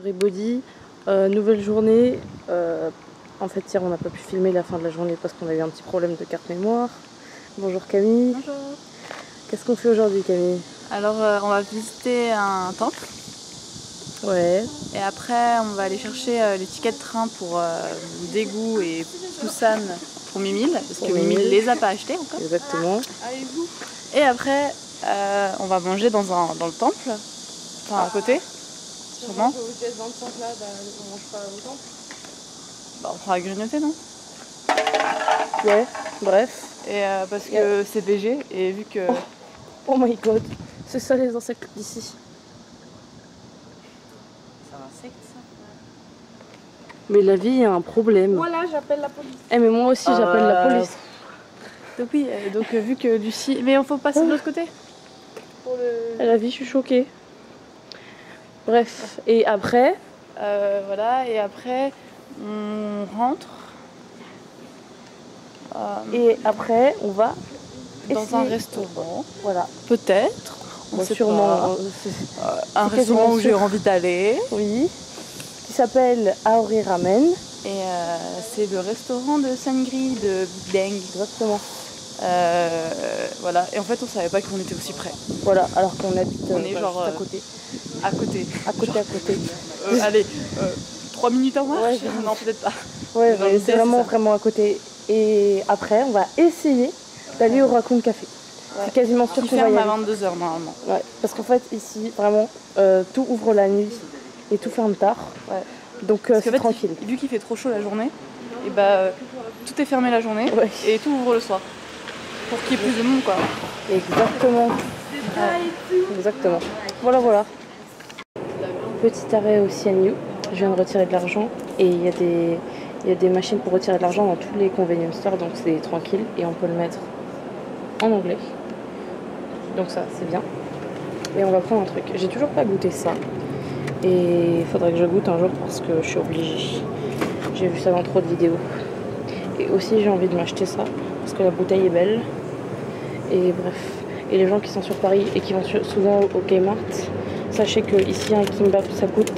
everybody, nouvelle journée. En fait hier on n'a pas pu filmer la fin de la journée parce qu'on a eu un petit problème de carte mémoire. Bonjour Camille. Bonjour. Qu'est-ce qu'on fait aujourd'hui Camille? Alors on va visiter un temple. Ouais. Et après on va aller chercher les tickets de train pour Daegu et Busan pour Mimile. Parce que Mimile les a pas achetés encore. Exactement. Et après on va manger dans le temple. Enfin à côté. Sûrement. On mange pas au temple. Bah, on fera grignoter, non? Ouais, bref. Et parce que c'est végé et vu que... Oh my god, c'est ça les insectes d'ici. C'est un insecte ça? Mais la vie a un problème. Voilà, j'appelle la police. Eh mais moi aussi j'appelle la police. Donc oui, vu que Lucie... Mais il faut passer de l'autre côté pour le... La vie, je suis choquée. Bref, et après voilà, et après on rentre. Et après on va dans un restaurant. Voilà. Peut-être. On sait sûrement. un restaurant où j'ai envie d'aller. Oui. Qui s'appelle Aori Ramen. Et c'est le restaurant de Sangri de Big Bang. Exactement. Voilà. Et en fait on savait pas qu'on était aussi près. Voilà, alors qu'on habite on est genre juste à côté. À côté. À côté, à côté. Allez, 3 minutes en marche? Ouais, non, peut-être pas. Ouais, c'est vraiment à côté. Et après, on va essayer d'aller au Raccoon Café. Ouais. C'est quasiment sûr qu'on va y aller. À 22 h normalement. Ouais, parce qu'en fait, ici, vraiment, tout ouvre la nuit et tout ferme tard. Ouais. Donc, c'est tranquille. Vu qu'il fait trop chaud la journée, et bah, tout est fermé la journée et tout ouvre le soir. Pour qu'il y ait plus de monde, quoi. Exactement. Ouais. Exactement. Voilà, voilà. Petit arrêt au CNU. Je viens de retirer de l'argent et il y a des machines pour retirer de l'argent dans tous les convenience stores, donc c'est tranquille et on peut le mettre en anglais. Donc ça, c'est bien. Et on va prendre un truc. J'ai toujours pas goûté ça et il faudrait que je goûte un jour parce que je suis obligée. J'ai vu ça dans trop de vidéos. Et aussi j'ai envie de m'acheter ça parce que la bouteille est belle. Et bref. Et les gens qui sont sur Paris et qui vont souvent au Kmart, sachez que ici un kimbap ça coûte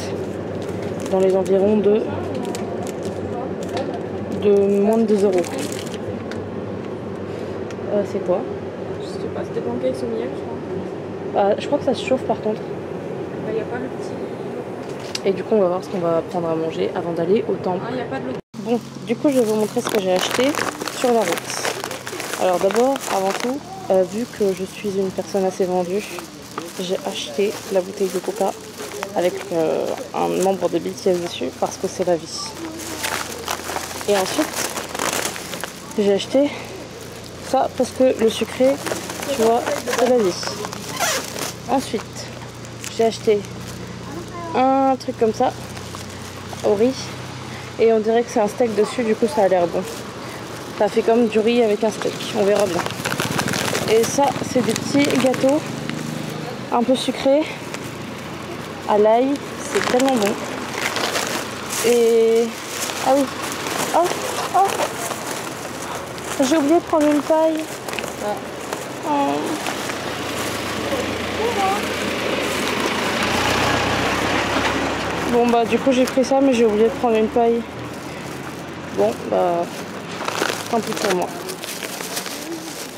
dans les environs de moins de 2 €. C'est quoi? Je sais pas, c'était pancakes au miel, je crois. Je crois que ça se chauffe par contre. Il n'y a pas le petit. Et du coup on va voir ce qu'on va prendre à manger avant d'aller au temple. Ah, il n'y a pas de l'autre. Bon, du coup je vais vous montrer ce que j'ai acheté sur la route. Alors d'abord, avant tout, vu que je suis une personne assez vendue, j'ai acheté la bouteille de coca avec un membre de BTS dessus parce que c'est la vie. Et ensuite, j'ai acheté ça parce que le sucré, tu vois, c'est la vie. Ensuite, j'ai acheté un truc comme ça, au riz, et on dirait que c'est un steak dessus, du coup ça a l'air bon. Ça fait comme du riz avec un steak, on verra bien. Et ça, c'est des petits gâteaux un peu sucrés à l'ail, c'est tellement bon. Et... ah oui. Oh, oh. J'ai oublié de prendre une paille. Oh. Bon bah du coup j'ai pris ça mais j'ai oublié de prendre une paille. Bon bah tant pis pour moi.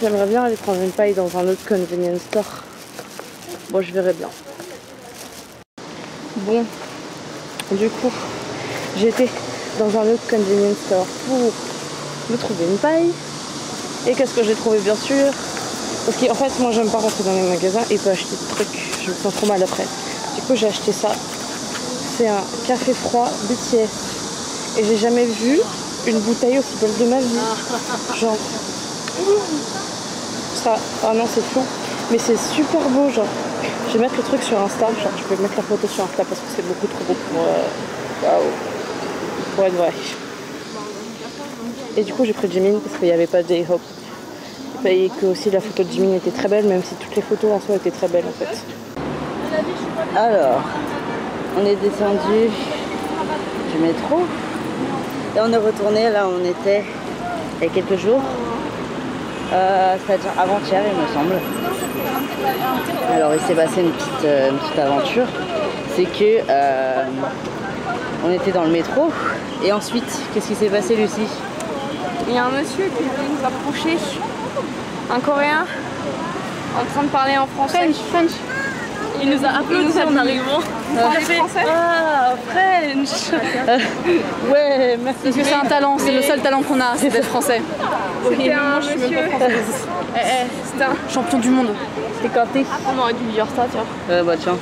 J'aimerais bien aller prendre une paille dans un autre convenience store. Bon je verrai bien. Bon du coup j'étais dans un autre convenience store pour me trouver une paille. Et qu'est-ce que j'ai trouvé bien sûr? Parce qu'en fait moi j'aime pas rentrer dans les magasins et pas acheter de trucs. Je me sens trop mal après. Du coup j'ai acheté ça. C'est un café froid BTS. Et j'ai jamais vu une bouteille aussi belle de ma vie. Genre. Ça. Ah non c'est fou. Mais c'est super beau genre. Je vais mettre le truc sur Insta. Genre je peux mettre la photo sur Insta parce que c'est beaucoup trop beau pour être vrai. Et du coup j'ai pris Jimin parce qu'il n'y avait pas de J-Hope. Et que aussi la photo de Jimin était très belle, même si toutes les photos en soi étaient très belles en fait. Alors, on est descendu du métro et on est retourné là où on était il y a quelques jours. C'est-à-dire avant-hier il me semble. Alors il s'est passé une petite aventure. C'est que On était dans le métro. Et ensuite, qu'est-ce qui s'est passé, Lucie? Il y a un monsieur qui voulait nous approcher, un Coréen, en train de parler en français. French. Il nous a applaudi en arrivant. Français. Ah, French. Ouais, merci. Parce que c'est un talent, c'est le seul talent qu'on a, c'est d'être français. C'était un monsieur. C'était un champion du monde. C'était quand t'es? On aurait dû lui dire ça, tiens. Bah tiens.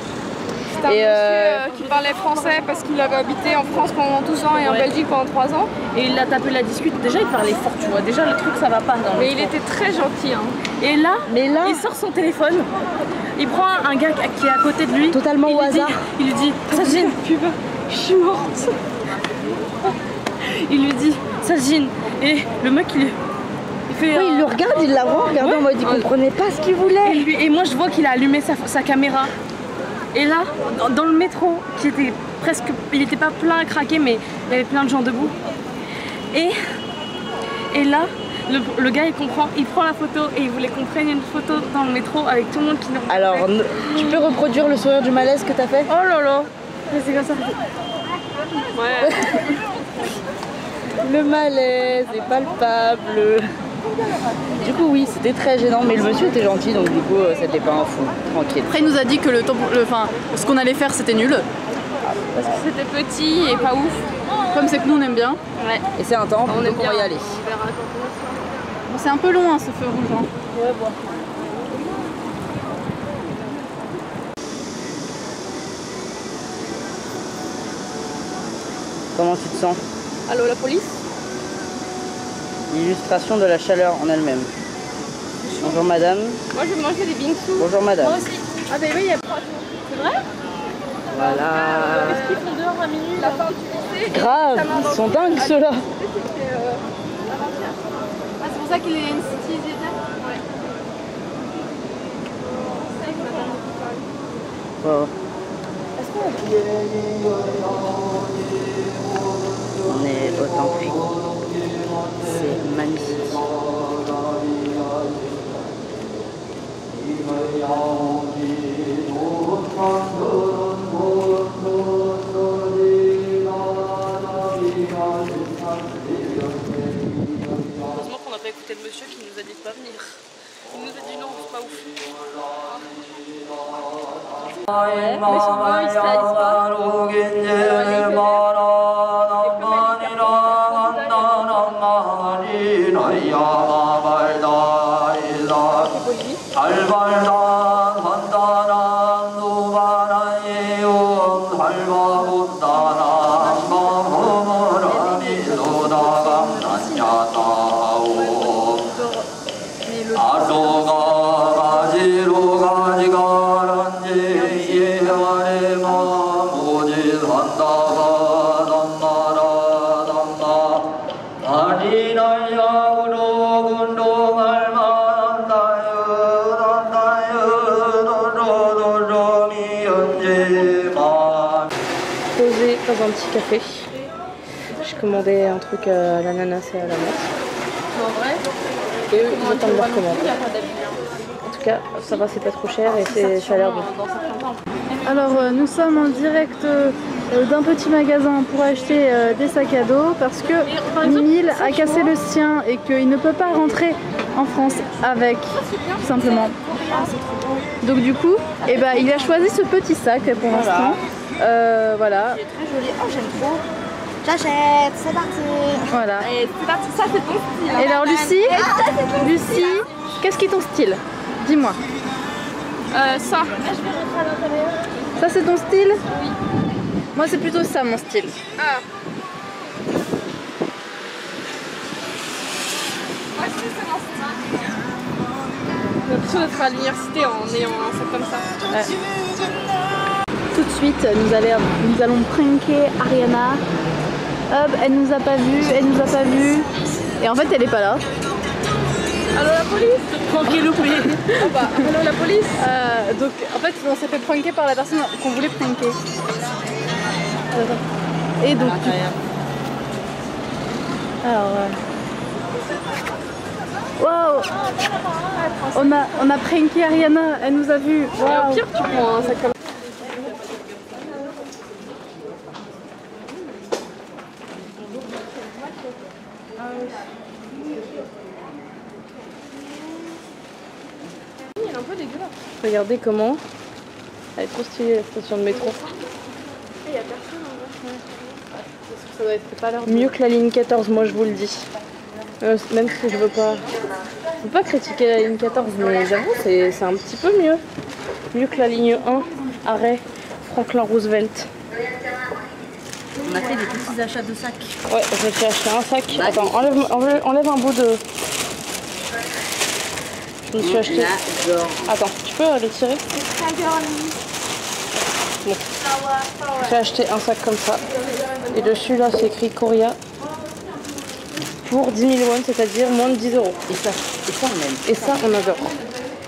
C'était un monsieur qui parlait français parce qu'il avait habité en France pendant 12 ans et en Belgique pendant 3 ans. Et il a tapé la discute. Déjà, il parlait fort, tu vois. Déjà, le truc, ça va pas dans le Mais il était très gentil. Hein. Et là, il sort son téléphone. Il prend un gars qui est à côté de lui. Totalement au hasard. Il lui dit, Sajine, pub, je suis morte. Il lui dit, Sajine. Et le mec, il fait... Oui, il le regarde, il la voit regarder en mode il comprenait pas ce qu'il voulait. Et moi, je vois qu'il a allumé sa caméra. Et là, dans le métro, qui était presque... Il était pas plein à craquer, mais il y avait plein de gens debout. Et là, le gars, il prend la photo et il voulait qu'on prenne une photo dans le métro avec tout le monde qui nous regardait. Alors, tu peux reproduire le sourire du malaise que t'as fait? Oh là là, c'est comme ça. Ouais. Le malaise est palpable. Du coup, oui, c'était très gênant, mais le monsieur était gentil, donc du coup, c'était pas un fou. Tranquille. Après, il nous a dit que ce qu'on allait faire, c'était nul. Parce que c'était petit et pas ouf. Comme c'est que nous, on aime bien. Ouais. Et c'est un temple, donc on va y aller. Bon, c'est un peu long, hein, ce feu rouge. Hein. Ouais, bon. Comment tu te sens? Allô, la police? L'illustration de la chaleur en elle-même. Bonjour madame. Moi je vais manger des bingsus. Bonjour madame. Moi aussi. Ah bah oui, il y a 3 jours. C'est vrai? Voilà. Qu'est-ce qu'ils font dehors à minuit? La fin du lycée. Grave, ils sont dingues ceux-là. C'est pour ça qu'il est NCT. Oh. On est au temple. C'est magnifique. Heureusement qu'on n'a pas écouté le monsieur qui nous a dit de pas venir. Il nous a dit non, c'est pas ouf. Ouais, mais son vœu, il se réalise pas. Posé dans un petit café. J'ai commandé un truc à l'ananas et à la menthe. Et eux, ils attendent leur commande. En tout cas, ça va, c'est pas trop cher et ça a l'air bon. Alors, nous sommes en direct d'un petit magasin pour acheter des sacs à dos parce que Mimile a cassé le sien et qu'il ne peut pas rentrer en France avec, tout simplement. Donc du coup, eh ben, il a choisi ce petit sac pour l'instant. Voilà. Il est très joli. Oh, j'aime trop. J'achète, c'est parti. Voilà. Et c'est parti, ça c'est ton style. Et alors Lucie, qu'est-ce qui est ton style? Dis-moi. Ça. Ça c'est ton style? Oui. Moi c'est plutôt ça mon style. Ah. Moi je sais c'est mon style. J'ai l'impression d'être à l'université en ayant un sac comme ça. Ouais. Tout de suite, nous allons pranker Ariana. Hop, elle nous a pas vus, et en fait elle est pas là. Allô la police? Tranquille ou pas. Ah bah, allô la police? Donc en fait on s'est fait pranker par la personne qu'on voulait pranker. Et donc alors waouh, on a pranké Ariana, elle nous a vus. Wow. Au pire tu prends un sac comme ça. Il est un peu dégueulasse. Regardez comment. Elle est trop stylée la station de métro. Il y a personne en vrai. Ça doit être pas l'heure. Mieux que la ligne 14, moi je vous le dis. Même si je veux pas critiquer la ligne 14, mais j'avoue c'est un petit peu mieux. Mieux que la ligne 1, arrêt Franklin Roosevelt. On a fait des petits achats de sacs. Ouais, je me suis acheté un sac. Attends, enlève un bout de... Je me suis acheté... Attends, tu peux le tirer? Bon. J'ai acheté un sac comme ça. Et dessus là c'est écrit Korea. Pour 10 000 won, c'est-à-dire moins de 10 €. Et ça on aime. Et ça on adore.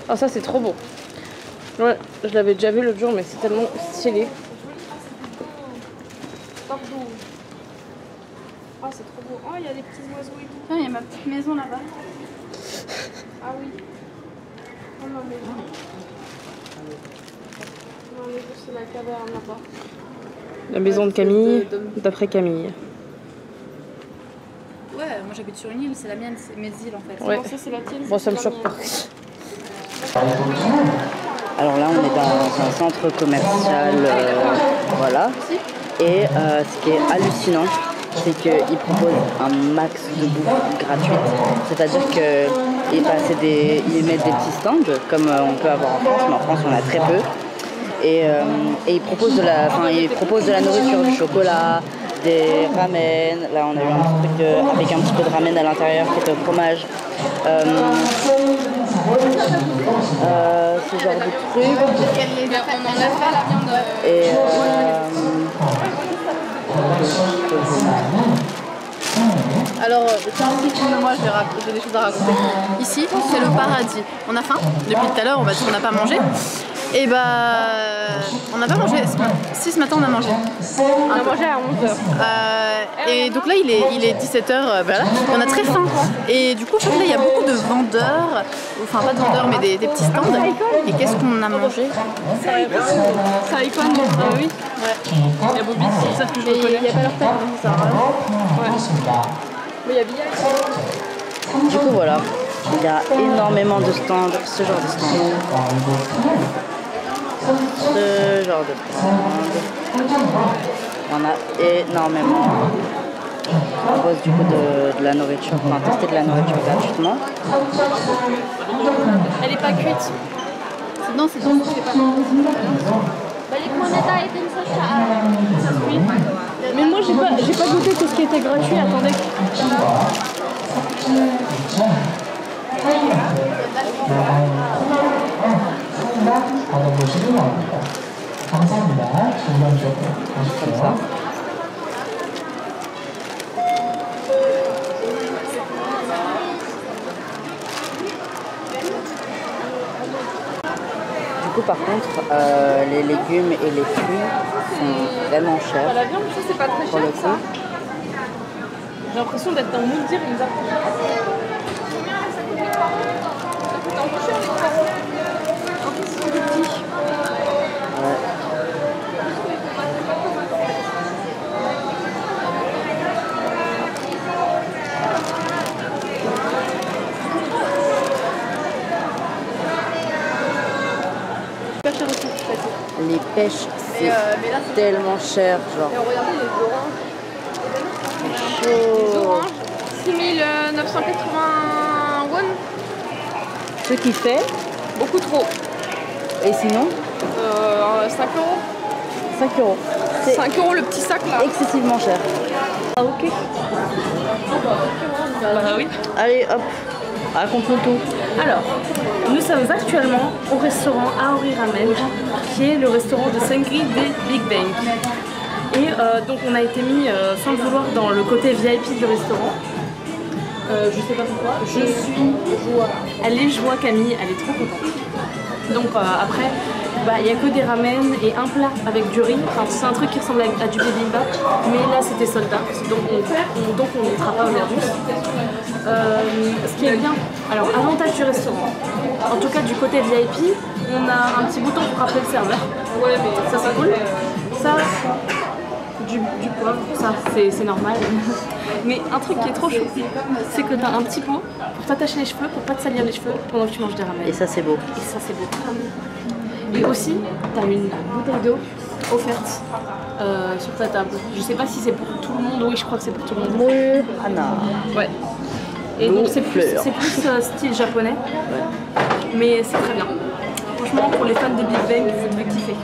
Ah ça c'est trop beau. Ouais, je l'avais déjà vu l'autre jour mais c'est tellement stylé. Oh c'est trop beau. Oh il y a des petits oiseaux et tout. Tiens, il y a ma petite maison là-bas. Ah oui. Oh non mais non. Non mais c'est la caverne là-bas. La maison de Camille, d'après Camille. Ouais, moi j'habite sur une île, c'est la mienne, c'est mes îles en fait. Ouais. Non, ça c'est la tienne. Bon ça me choque pas. Alors là, on est dans un centre commercial, voilà. Et ce qui est hallucinant, c'est qu'ils proposent un max de bouffe gratuite. C'est-à-dire qu'ils mettent des petits stands, comme on peut avoir en France, mais en France on a très peu. Et ils proposent de la nourriture, du chocolat, des ramen. Là, on a eu un petit truc avec un petit peu de ramen à l'intérieur qui était au fromage. Ce genre de trucs. On en a fait la viande. Et alors, moi j'ai des choses à raconter. Ici, c'est le paradis. On a faim depuis tout à l'heure, on n'a pas mangé. Et bah, on n'a pas mangé. Si, ce matin on a mangé. On a mangé à 11h. Et donc là, il est 17h. Voilà. On a très faim. Et du coup, en fait, là, il y a beaucoup de vendeurs. Enfin, pas de vendeurs, mais des petits stands. Et qu'est-ce qu'on a mangé? Ça icône, oui. Ouais. Il y a Bobby, c'est ça que je reconnais. Il n'y a pas leur taille, hein, ça. Ouais. Mais il y a Villa. du coup, voilà. Il y a énormément de stands, ce genre de stands. Ce genre de stands. Il y en a énormément. On propose du coup de la nourriture, enfin tester de la nourriture gratuitement. Elle est pas cuite. Non, c'est bon, c'est pas. Mais moi j'ai pas goûté tout ce qui était gratuit, attendez. Comme ça. Du coup, par contre, les légumes et les fruits sont vraiment chers. La viande, ça c'est pas très Pour le cher ça. coup. J'ai l'impression d'être dans Mouldir, il nous a... Ouais. Les pêches, c'est tellement cher, genre. Regardez les oranges. Chaud. Les oranges, 6980 won. Ce qui fait, Beaucoup trop. et sinon, 5 euros. 5 €. C'est 5 euros le petit sac là. excessivement cher. Ah ok. Bah oui. Allez, hop, raconte-nous tout. Alors, nous sommes actuellement au restaurant Aori Ramen, qui est le restaurant de Seungri des Big Bang. Et donc on a été mis sans le vouloir dans le côté VIP du restaurant. Je sais pas pourquoi. Je suis joie. Elle est joie Camille, elle est trop contente. Donc après, il n'y a que des ramen et un plat avec du riz. Enfin, c'est un truc qui ressemble à du bibimbap, mais là c'était sold out, donc on n'y sera pas aujourd'hui. Ce qui est bien, alors avantage du restaurant, en tout cas du côté VIP, on a un petit bouton pour appeler le serveur. Ouais, mais ça c'est cool. Ça, du poivre, ça c'est normal. Mais un truc qui est trop chou, c'est que t'as un petit pot pour t'attacher les cheveux, pour pas te salir les cheveux pendant que tu manges des ramen. Et ça c'est beau. Et ça c'est beau. Et aussi, t'as une bouteille d'eau offerte sur ta table. Je sais pas si c'est pour tout le monde, oui je crois que c'est pour tout le monde. Oui, Anna. Ouais. Et donc c'est plus fleur. style japonais, Ouais. mais c'est très bien. Franchement, pour les fans de Big Bang, vous devez kiffer.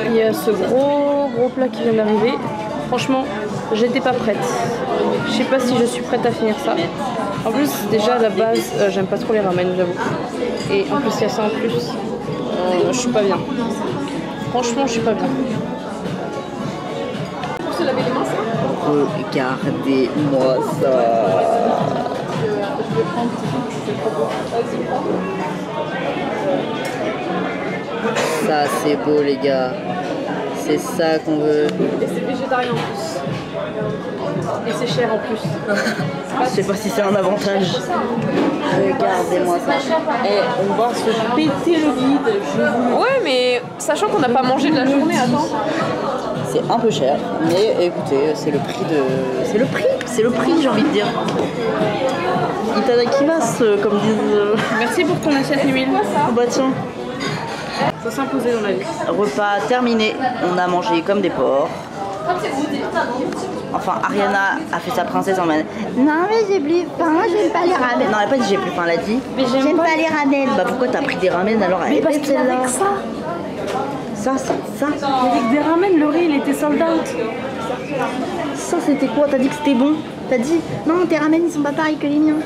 Il y a ce gros plat qui vient d'arriver. Franchement, j'étais pas prête. Je sais pas si je suis prête à finir ça. En plus, déjà à la base, j'aime pas trop les ramen, j'avoue. Et en plus, il y a ça en plus. Je suis pas bien. Franchement, je suis pas bien. Pour se laver les mains, ça ? Regardez-moi ça. Je vais prendre c'est trop beau. Vas-y, prends. Ça c'est beau les gars. C'est ça qu'on veut. Et c'est végétarien en plus. Et c'est cher en plus. Je sais pas si c'est un avantage. Regardez-moi ça. Et on va se péter le vide. Ouais, mais sachant qu'on n'a pas mangé de la journée, attends. C'est un peu cher, mais écoutez, c'est le prix de. C'est le prix, j'ai envie de dire. Itadakimasu, comme disent. Merci pour ton assiette huile. Oh bah tiens. Ça s'imposait dans la vie. Repas terminé, on a mangé comme des porcs. Enfin, Ariana a fait sa princesse en mode non mais j'ai plus faim, j'aime pas les ramen. Non, elle a pas dit j'ai plus faim, elle a dit j'aime pas les ramen. Bah pourquoi t'as pris des ramen alors? Mais parce qu'il avec ça. Ça. Avec des ramen, le riz il était sold out. Ça c'était quoi? T'as dit que c'était bon? T'as dit non tes ramen ils sont pas pareils que les miens.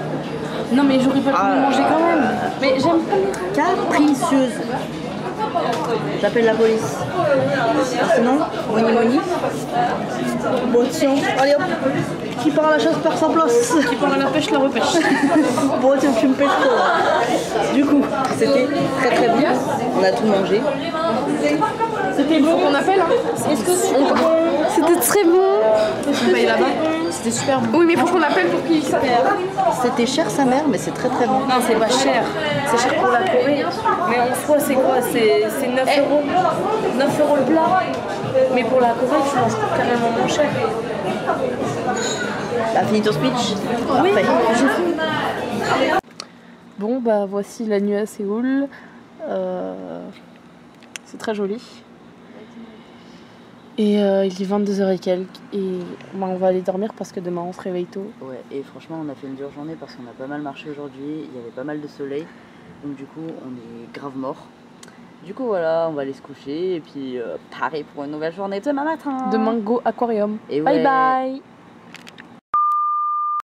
Non mais j'aurais pas pu manger quand même. Mais j'aime pas les ramen. Capricieuse. J'appelle la police. Sinon, Moni. Bon tiens, allez hop. Qui part à la chasse perd sa place. Qui part à la pêche la repêche. Bon tiens, tu me pêches toi. Du coup, c'était très bon. On a tout mangé. C'était bon qu'on appelle hein. Est-ce que c'était très bon. On paye là-bas. C'était super bon. Oui mais faut qu'on appelle pour qu'il s'appelle. C'était cher sa mère, mais c'est très bon. Non c'est pas cher. C'est cher pour la Corée. Mais en soi c'est quoi? C'est 9 euros. 9 euros le plat. Mais pour la Corée tu manges carrément moins cher. T'as fini ton speech? Oui, Parfait. Bon bah voici la nuit à Séoul. C'est très joli. Et il est 22h et quelques. Et bah, on va aller dormir parce que demain on se réveille tôt. Ouais, et franchement on a fait une dure journée parce qu'on a pas mal marché aujourd'hui. Il y avait pas mal de soleil. Donc du coup on est grave mort. Du coup voilà, on va aller se coucher et puis pareil pour une nouvelle journée demain matin. Demain go aquarium. Et bye ouais. bye.